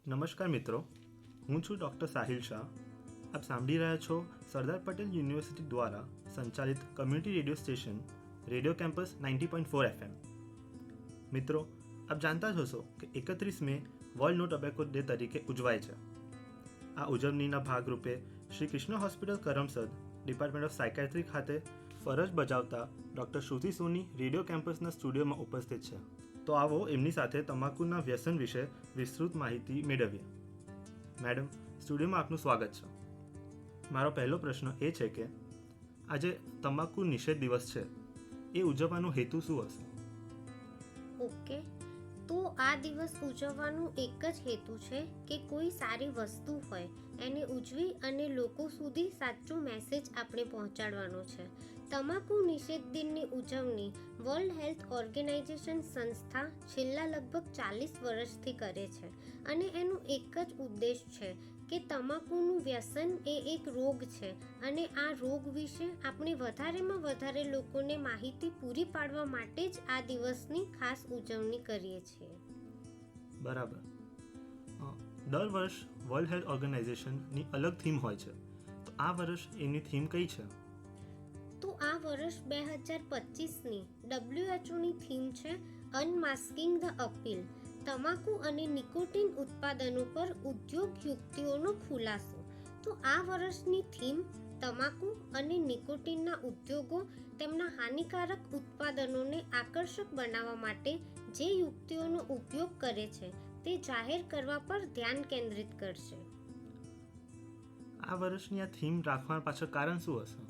નમસ્કાર મિત્રો, હું છું ડૉક્ટર સાહિલ શાહ. આપ સાંભળી રહ્યા છો સરદાર પટેલ યુનિવર્સિટી દ્વારા સંચાલિત community radio station radio campus 90.4 FM. મિત્રો, આપ જાણતા જ હશો કે 31 મે વર્લ્ડ નો ટોબેકો ડે તરીકે ઉજવાય છે. આ ઉજવણીના ભાગરૂપે Shri Krishna hospital Karamsad department of psychiatry ખાતે ફરજ બજાવતા ડૉક્ટર શ્રુતિ સોની રેડિયો કેમ્પસના સ્ટુડિયોમાં ઉપસ્થિત છે. તો આવો એમની સાથે તમાકુના વ્યસન વિશે વિસ્તૃત માહિતી મેળવીએ. મેડમ, સ્ટુડિયોમાં આપનું સ્વાગત છે. મારો પહેલો પ્રશ્ન એ છે કે આજે તમાકુ નિષેધ દિવસ છે, એ ઉજવવાનો હેતુ શું હશે? ઓકે, તો આ દિવસ ઉજવવાનો એક જ હેતુ છે કે કોઈ સારી વસ્તુ હોય એને ઉજવી અને લોકો સુધી સાચો મેસેજ આપણે પહોંચાડવાનો છે. તમાકુ નિષેધ દિનની ઉજવણી વર્લ્ડ હેલ્થ ઓર્ગેનાઇઝેશન સંસ્થા છેલ્લા લગભગ 40 વર્ષથી કરે છે અને એનો એક જ ઉદ્દેશ છે કે તમાકુનું વ્યસન એ એક રોગ છે અને આ રોગ વિશે આપણે વધારેમાં વધારે લોકોને માહિતી પૂરી પાડવા માટે જ આ દિવસની ખાસ ઉજવણી કરીએ છીએ. બરાબર. દર વર્ષ વર્લ્ડ હેલ્થ ઓર્ગેનાઇઝેશનની અલગ થીમ હોય છે, તો આ વર્ષ એની થીમ કઈ છે? તો આ વર્ષ 2025ની WHOની થીમ છે અનમાસ્કિંગ ધ અપીલ, તમાકુ અને નિકોટિન ઉત્પાદનો પર ઉદ્યોગ યુક્તિઓનો ખુલાસો. તો આ વર્ષની થીમ તમાકુ અને નિકોટિનના ઉદ્યોગો તેમના હાનિકારક ઉત્પાદનોને આકર્ષક બનાવવા માટે જે યુક્તિઓનો ઉપયોગ કરે છે તે જાહેર કરવા પર ધ્યાન કેન્દ્રિત કરશે. આ વર્ષની આ થીમ રાખવા પાછળ કારણ શું હશે?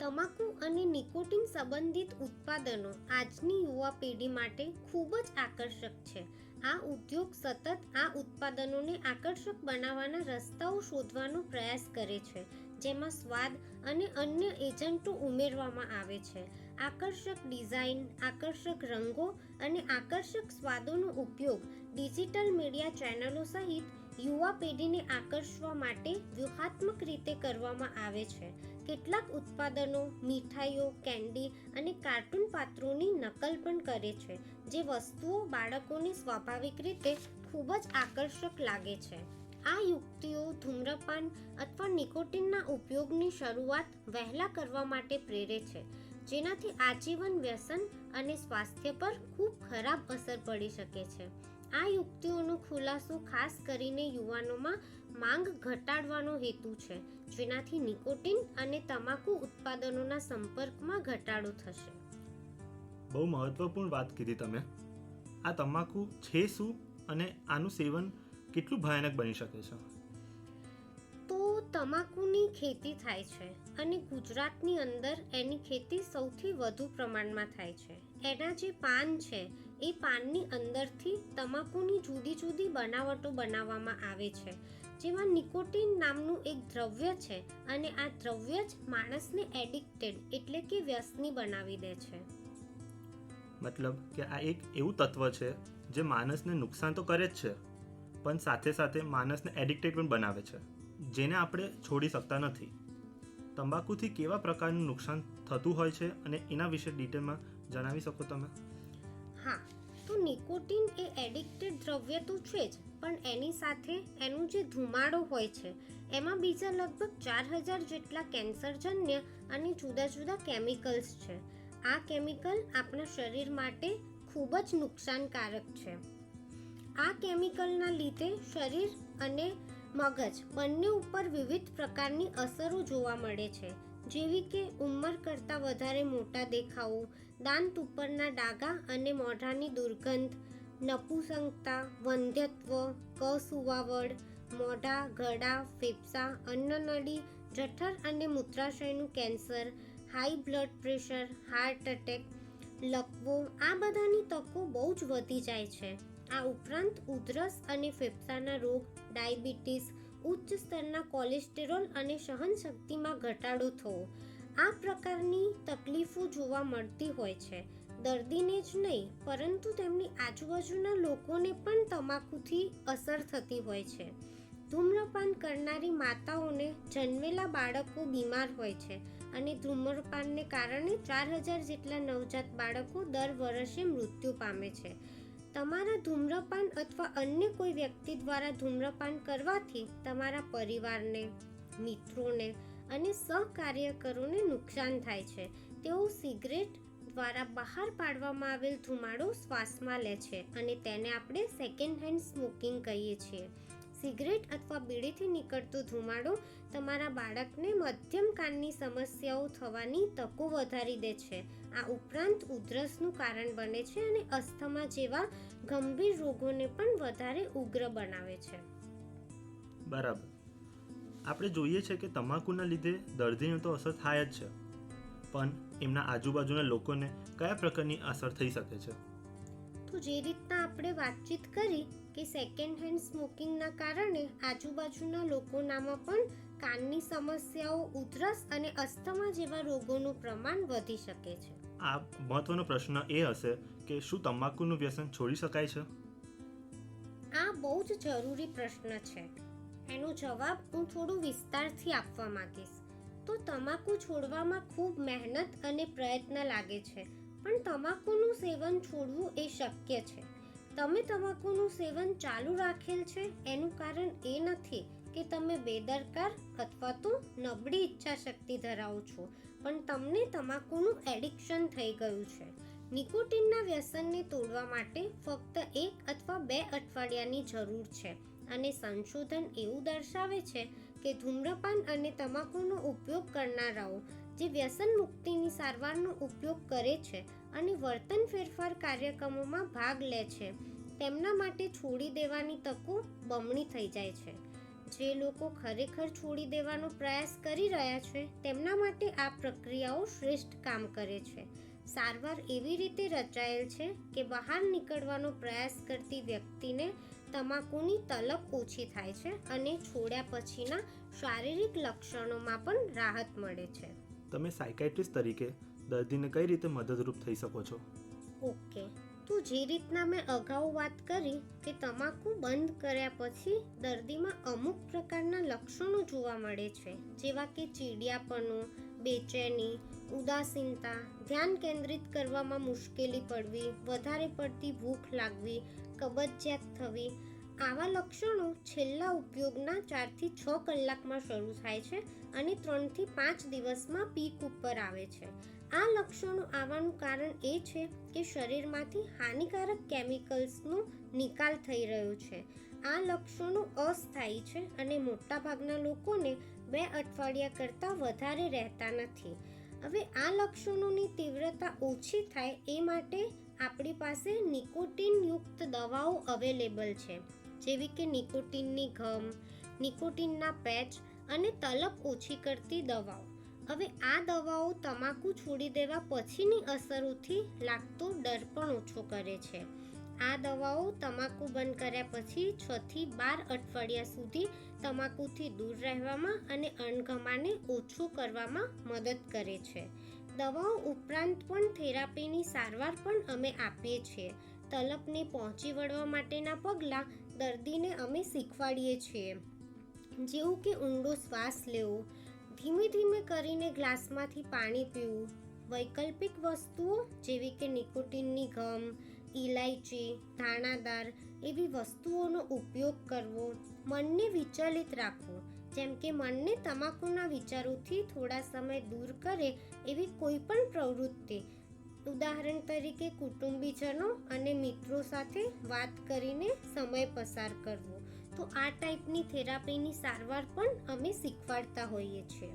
તમાકુ અને નિકોટિન સંબંધિત ઉત્પાદનો આજની યુવા પેઢી માટે ખૂબ જ આકર્ષક છે. આ ઉદ્યોગ સતત આ ઉત્પાદનોને આકર્ષક બનાવવાના રસ્તાઓ શોધવાનો પ્રયાસ કરે છે, જેમાં સ્વાદ અને અન્ય એજન્ટો ઉમેરવામાં આવે છે. આકર્ષક ડિઝાઇન, આકર્ષક રંગો અને આકર્ષક સ્વાદોનો ઉપયોગ ડિજિટલ મીડિયા ચેનલો સહિત યુવા પેઢીને આકર્ષવા માટે વ્યૂહાત્મક રીતે કરવામાં આવે છે. કેટલાક ઉત્પાદનો મીઠાઈઓ, કેન્ડી અને કાર્ટૂન પાત્રોની નકલ પણ કરે છે, જે વસ્તુઓ બાળકોને સ્વાભાવિક રીતે ખૂબ જ આકર્ષક લાગે છે. આ યુક્તિઓ ધૂમ્રપાન અથવા નિકોટિનના ઉપયોગની શરૂઆત વહેલા કરવા માટે પ્રેરે છે, જેનાથી આજીવન વ્યસન અને સ્વાસ્થ્ય પર ખૂબ ખરાબ અસર પડી શકે છે. આ યુક્તિઓનો ખુલાસો ખાસ કરીને યુવાનોમાં માંગ ઘટાડવાનો હેતુ છે, જેનાથી નિકોટિન અને તમાકુ ઉત્પાદનોના સંપર્કમાં ઘટાડો થશે. બહુ મહત્વપૂર્ણ વાત કીધી તમે. આ તમાકુ છે શું અને આનું સેવન કેટલું ભયાનક બની શકે છે? તો તમાકુની ખેતી થાય છે અને ગુજરાતની અંદર એની ખેતી સૌથી વધુ પ્રમાણમાં થાય છે. એના જે પાન છે એ પાનની અંદરથી તમાકુની જુદી જુદી બનાવટો બનાવવામાં આવે છે, જેમાં નિકોટિન નામનું એક દ્રવ્ય છે અને આ દ્રવ્ય જ માણસને એડિક્ટેડ એટલે કે વ્યસની બનાવી દે છે. મતલબ કે આ એક એવું તત્વ છે જે માણસને નુકસાન તો કરે જ છે, પણ સાથે સાથે માણસને એડિક્ટેડ પણ બનાવે છે, જેને આપણે છોડી શકતા નથી. તંબાકુથી કેવા પ્રકારનું નુકસાન થતું હોય છે અને એના વિશે ડિટેલમાં જણાવી શકો તમે? હા, તો નિકોટિન એ એડિક્ટેડ દ્રવ્ય તો છે જ, પણ એની સાથે એનું જે ધુમાડો હોય છે એમાં બીજા લગભગ 4000 જેટલા કેન્સરજન્ય અને જુદા જુદા કેમિકલ્સ છે. આ કેમિકલ આપણા શરીર માટે ખૂબ જ નુકસાનકારક છે. આ કેમિકલના લીધે શરીર અને મગજ બંને ઉપર વિવિધ પ્રકારની અસરો જોવા મળે છે, જેવી કે ઉંમર કરતાં વધારે મોટા દેખાવો, દાંત ઉપરના ડાઘા અને મોઢાની દુર્ગંધ, નપુંસકતા, વંધ્યત્વ, કસુવાવડ, મોઢા, ગળા, ફેફસાં, અન્નનળી, જઠર અને મૂત્રાશયનું cancer, high blood pressure, heart attack, લકવો, આ બધાની તકો બહુ જ વધી જાય છે. આ ઉપરાંત ઉધરસ અને ફેફસાના રોગ, ડાયાબિટીસ, ઉચ્ચ સ્તરના કોલેસ્ટેરોલ અને સહનશક્તિમાં ઘટાડો થવો, આ પ્રકારની તકલીફો જોવા મળતી હોય છે. દર્દીને જ નહીં પરંતુ તેમની આજુબાજુના લોકોને પણ તમાકુથી અસર થતી હોય છે. ધૂમ્રપાન કરનારી માતાઓને જન્મેલા બાળકો બીમાર હોય છે અને ધૂમ્રપાનને કારણે 4000 જેટલા નવજાત બાળકો દર વર્ષે મૃત્યુ પામે છે. તમારા ધૂમ્રપાન અથવા અન્ય કોઈ વ્યક્તિ દ્વારા ધૂમ્રપાન કરવાથી તમારા પરિવારને, મિત્રોને અને સહકાર્યકરોને નુકસાન થાય છે. તેઓ સિગરેટ દ્વારા બહાર પાડવામાં આવેલ ધુમાડો શ્વાસમાં લે છે અને તેને આપણે સેકન્ડ હેન્ડ સ્મોકિંગ કહીએ છીએ. સિગરેટ અથવા બીડીથી નીકળતો ધુમાડો તમારા બાળકને મધ્યમ કાનની સમસ્યાઓ થવાની તકો વધારી દે છે. આ ઉપરાંત ઉધરસનું કારણ બને છે અને અસ્થમા જેવા ગંભીર રોગોને પણ વધારે ઉગ્ર બનાવે છે. બરાબર. આપણે જોઈએ છે કે તમાકુના લીધે દર્દીને તો અસર થાય જ છે, પણ એમના આજુબાજુના લોકોને કયા પ્રકારની અસર થઈ શકે છે? તો જે રીતના આપણે વાતચીત કરી કે સેકન્ડ હેન્ડ સ્મોકિંગના કારણે આજુબાજુના લોકોનામાં પણ કાનની સમસ્યાઓ, ઉધરસ અને અસ્થમા જેવા રોગોનું પ્રમાણ વધી શકે છે. આ મહત્વનો પ્રશ્ન એ હશે કે શું તમાકુનું વ્યસન છોડી શકાય છે? આ બહુ જ જરૂરી પ્રશ્ન છે. એનો જવાબ હું થોડું વિસ્તારથી આપવા માંગીશ. તો તમાકુ છોડવામાં ખૂબ મહેનત અને પ્રયત્ન લાગે છે, પણ તમાકુનું સેવન છોડવું એ શક્ય છે. તમે તમાકુનું સેવન ચાલુ રાખેલ છે એનું કારણ એ નથી કે તમે બેદરકાર અથવા તો નબળી ઈચ્છાશક્તિ ધરાવો છો, પણ તમને તમાકુનું એડિક્શન થઈ ગયું છે. નિકોટિનના વ્યસનને તોડવા માટે ફક્ત 1 અથવા 2 અઠવાડિયાની જરૂર છે અને સંશોધન એવું દર્શાવે છે કે ધૂમ્રપાન અને તમાકુનો ઉપયોગ કરનારાઓ જે વ્યસન મુક્તિની સારવારનો ઉપયોગ કરે છે અને વર્તન ફેરફાર કાર્યક્રમોમાં ભાગ લે છે, તેમના માટે છોડી દેવાની તકો બમણી થઈ જાય છે. જે લોકો ખરેખર છોડી દેવાનો પ્રયાસ કરી રહ્યા છે તેમના માટે આ પ્રક્રિયાઓ શ્રેષ્ઠ કામ કરે છે. સારવાર એવી રીતે રચાયેલ છે કે બહાર નીકળવાનો પ્રયાસ કરતી વ્યક્તિને તમાકુની તલબ ઓછી થાય છે અને છોડ્યા પછીના શારીરિક લક્ષણોમાં પણ રાહત મળે છે. તમે સાયકાઇટ્રિસ્ટ તરીકે દર્દીને કઈ રીતે મદદરૂપ થઈ શકો છો? ઓકે, તો જે રીતના મેં અગાઉ વાત કરી કે તમાકુ બંધ કર્યા પછી દર્દીમાં અમુક પ્રકારના લક્ષણો જોવા મળે છે, જેવા કે ચીડિયાપણું, બેચેની, ઉદાસીનતા, ધ્યાન કેન્દ્રિત કરવામાં મુશ્કેલી પડવી, વધારે પડતી ભૂખ લાગવી, કબજિયાત થવી. આવા લક્ષણો છેલ્લા ઉપયોગના 4 થી 6 કલાકમાં શરૂ થાય છે અને 3 થી 5 દિવસમાં પીક ઉપર આવે છે. આ લક્ષણો આવવાનું કારણ એ છે કે શરીરમાંથી હાનિકારક કેમિકલ્સનો નિકાલ થઈ રહ્યો છે. આ લક્ષણો અસ્થાયી છે અને મોટાભાગના લોકોને 2 અઠવાડિયા કરતાં વધારે રહેતા નથી. હવે આ લક્ષણોની તીવ્રતા ઓછી થાય એ માટે આપણી પાસે નિકોટિનયુક્ત દવાઓ અવેલેબલ છે, જેવી કે નિકોટિનની ગમ, નિકોટિનના પેચ અને તલબ ઓછી કરતી દવાઓ. હવે આ દવાઓ તમાકુ છોડી દેવા પછીની અસરોથી લાગતો ડર પણ ઓછો કરે છે. આ દવાઓ તમાકુ બંધ કર્યા પછી 6 થી 12 અઠવાડિયા સુધી તમાકુથી દૂર રહેવામાં અને અણગમાને ઓછું કરવામાં મદદ કરે છે. દવાઓ ઉપરાંત પણ થેરાપીની સારવાર પણ અમે આપીએ છીએ. તલબને પહોંચી વળવા માટેના પગલાં દર્દીને અમે શીખવાડીએ છીએ, જેવું કે ઊંડો શ્વાસ લેવો, ધીમે ધીમે કરીને ગ્લાસમાંથી પાણી પીવું, વૈકલ્પિક વસ્તુઓ જેવી કે નિકોટિનની ગમ, ઇલાયચી, દાણાદાર એવી વસ્તુઓનો ઉપયોગ કરવો, મનને વિચલિત રાખવું, જેમ કે મનને તમાકુના વિચારોથી થોડા સમય દૂર કરે એવી કોઈ પણ પ્રવૃત્તિ, ઉદાહરણ તરીકે કુટુંબીજનો અને મિત્રો સાથે વાત કરીને સમય પસાર કરવો. તો આ ટાઈપની થેરાપીની સારવાર પણ અમે શીખવાડતા હોઈએ છીએ.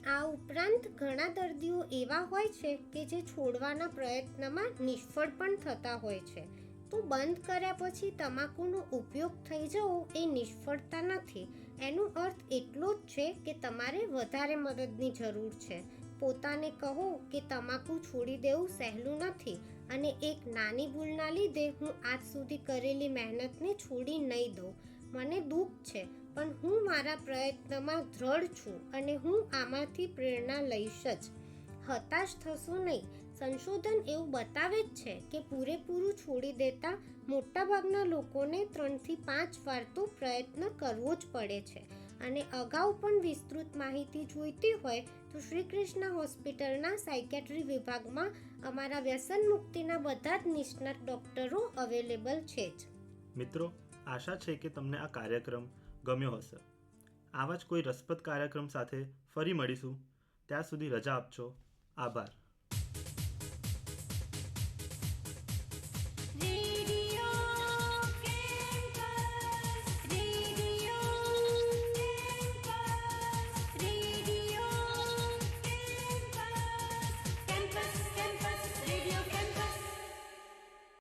આ ઉપરાંત ઘણા દર્દીઓ એવા હોય છે કે જે છોડવાના પ્રયત્નમાં નિષ્ફળ પણ થતા હોય છે. તો બંધ કર્યા પછી તમાકુનો ઉપયોગ થઈ જવો એ નિષ્ફળતા નથી. એનો અર્થ એટલો જ છે કે તમારે વધારે મદદની જરૂર છે. પોતાને કહો કે તમાકુ છોડી દેવું સહેલું નથી અને એક નાની ભૂલના લીધે હું આજ સુધી કરેલી મહેનતને છોડી નહીં દઉં. મને દુઃખ છે, પણ હું મારા પ્રયત્નમાં દ્રઢ છું અને હું આમાંથી પ્રેરણા લઈશ જ. હતાશ થશો નહીં. સંશોધન એવું બતાવે જ છે કે પૂરેપૂરું છોડી દેતા મોટાભાગના લોકોને 3 થી 5 વાર તો પ્રયત્ન કરવો જ પડે છે અને અગાઉ પણ વિસ્તૃત માહિતી જોઈતી હોય તો શ્રી કૃષ્ણ હોસ્પિટલના સાયકેટ્રી વિભાગમાં અમારા વ્યસન મુક્તિના બધા જ નિષ્ણાત ડૉક્ટરો અવેલેબલ છે જ. મિત્રો, આશા છે કે તમને આ કાર્યક્રમ ગમ્યો હશે. આવા જ કોઈ રસપ્રદ કાર્યક્રમ સાથે ફરી મળીશું. ત્યાં સુધી રજા આપજો. આભાર.